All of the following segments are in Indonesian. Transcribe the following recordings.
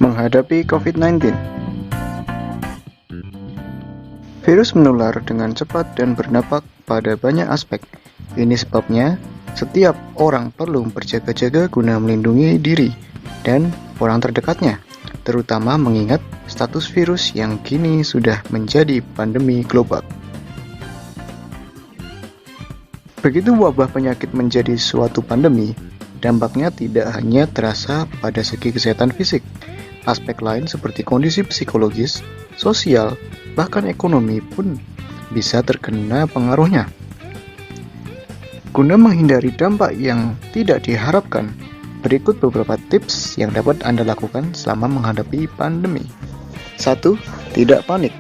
Menghadapi COVID-19, virus menular dengan cepat dan berdampak pada banyak aspek. Ini sebabnya setiap orang perlu berjaga-jaga guna melindungi diri dan orang terdekatnya, terutama mengingat status virus yang kini sudah menjadi pandemi global. Begitu wabah penyakit menjadi suatu pandemi, dampaknya tidak hanya terasa pada segi kesehatan fisik. Aspek lain seperti kondisi psikologis, sosial, bahkan ekonomi pun bisa terkena pengaruhnya. Guna menghindari dampak yang tidak diharapkan, berikut beberapa tips yang dapat Anda lakukan selama menghadapi pandemi. 1. Tidak panik.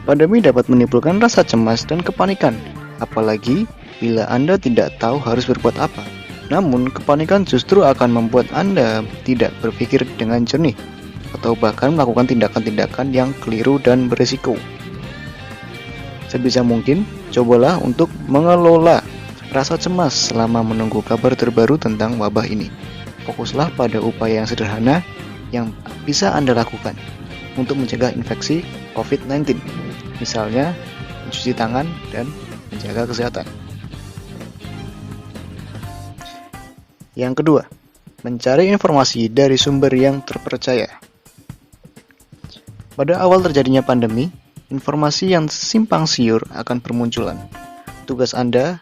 Pandemi dapat menimbulkan rasa cemas dan kepanikan, apalagi bila Anda tidak tahu harus berbuat apa. Namun, kepanikan justru akan membuat Anda tidak berpikir dengan jernih, atau bahkan melakukan tindakan-tindakan yang keliru dan berisiko. Sebisa mungkin, cobalah untuk mengelola rasa cemas selama menunggu kabar terbaru tentang wabah ini. Fokuslah pada upaya yang sederhana yang bisa Anda lakukan untuk mencegah infeksi COVID-19. Misalnya, mencuci tangan dan menjaga kesehatan. Yang kedua, mencari informasi dari sumber yang terpercaya. Pada awal terjadinya pandemi, informasi yang simpang siur akan bermunculan. Tugas Anda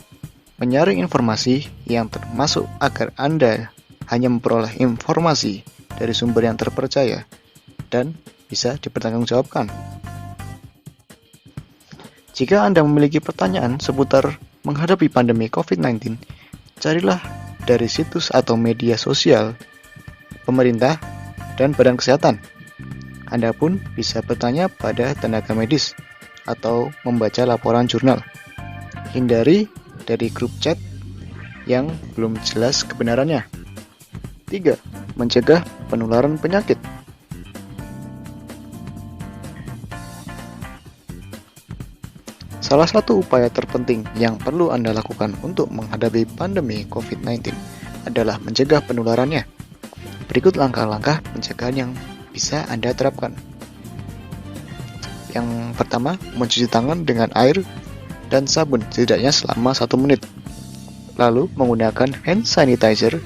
menyaring informasi yang termasuk agar Anda hanya memperoleh informasi dari sumber yang terpercaya dan bisa dipertanggungjawabkan. Jika Anda memiliki pertanyaan seputar menghadapi pandemi COVID-19, carilah dari situs atau media sosial pemerintah dan badan kesehatan. Anda pun bisa bertanya pada tenaga medis atau membaca laporan jurnal. Hindari dari grup chat yang belum jelas kebenarannya. 3. Mencegah penularan penyakit. Salah satu upaya terpenting yang perlu Anda lakukan untuk menghadapi pandemi COVID-19 adalah mencegah penularannya. Berikut langkah-langkah pencegahan yang bisa Anda terapkan. Yang pertama, mencuci tangan dengan air dan sabun setidaknya selama 1 menit. Lalu, menggunakan hand sanitizer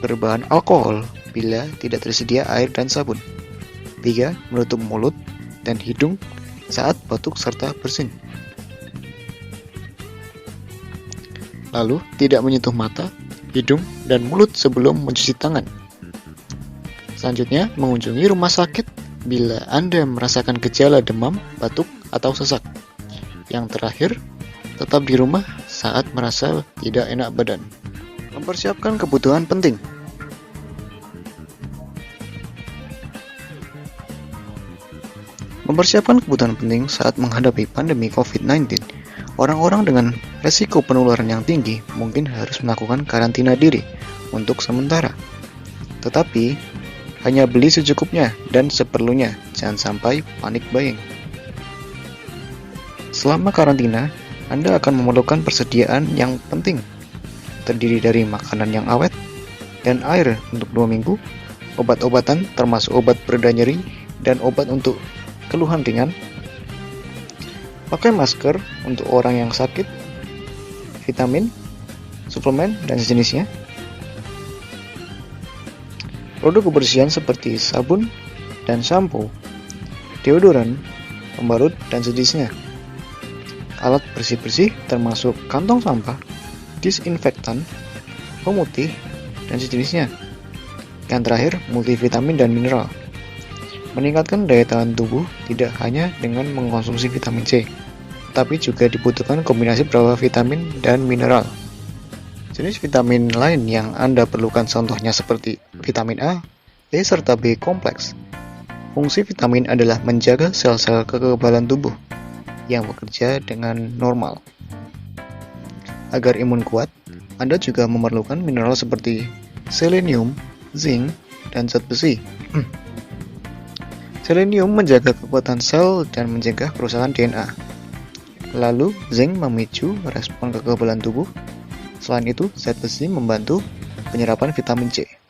berbahan alkohol bila tidak tersedia air dan sabun. 3. Menutup mulut dan hidung saat batuk serta bersin. Lalu, tidak menyentuh mata, hidung, dan mulut sebelum mencuci tangan. Selanjutnya, mengunjungi rumah sakit bila Anda merasakan gejala demam, batuk, atau sesak. Yang terakhir, tetap di rumah saat merasa tidak enak badan. Mempersiapkan kebutuhan penting. Mempersiapkan kebutuhan penting saat menghadapi pandemi COVID-19. Orang-orang dengan resiko penularan yang tinggi mungkin harus melakukan karantina diri untuk sementara. Tetapi, hanya beli secukupnya dan seperlunya, jangan sampai panik buying. Selama karantina, Anda akan memerlukan persediaan yang penting, terdiri dari makanan yang awet dan air untuk 2 minggu, obat-obatan termasuk obat pereda nyeri dan obat untuk keluhan ringan, pakai masker untuk orang yang sakit, vitamin, suplemen, dan sejenisnya, produk kebersihan seperti sabun dan sampo, deodoran, pembalut, dan sejenisnya, alat bersih-bersih termasuk kantong sampah, disinfektan, pemutih, dan sejenisnya. Yang terakhir, multivitamin dan mineral. Meningkatkan daya tahan tubuh tidak hanya dengan mengkonsumsi vitamin C, tapi juga dibutuhkan kombinasi beberapa vitamin dan mineral. Jenis vitamin lain yang Anda perlukan contohnya seperti vitamin A, E, serta B kompleks. Fungsi vitamin adalah menjaga sel-sel kekebalan tubuh yang bekerja dengan normal. Agar imun kuat, Anda juga memerlukan mineral seperti selenium, zinc, dan zat besi. Selenium menjaga kekuatan sel dan mencegah kerusakan DNA. Lalu, zinc memicu respon kekebalan tubuh. Selain itu, zat besi membantu penyerapan vitamin C.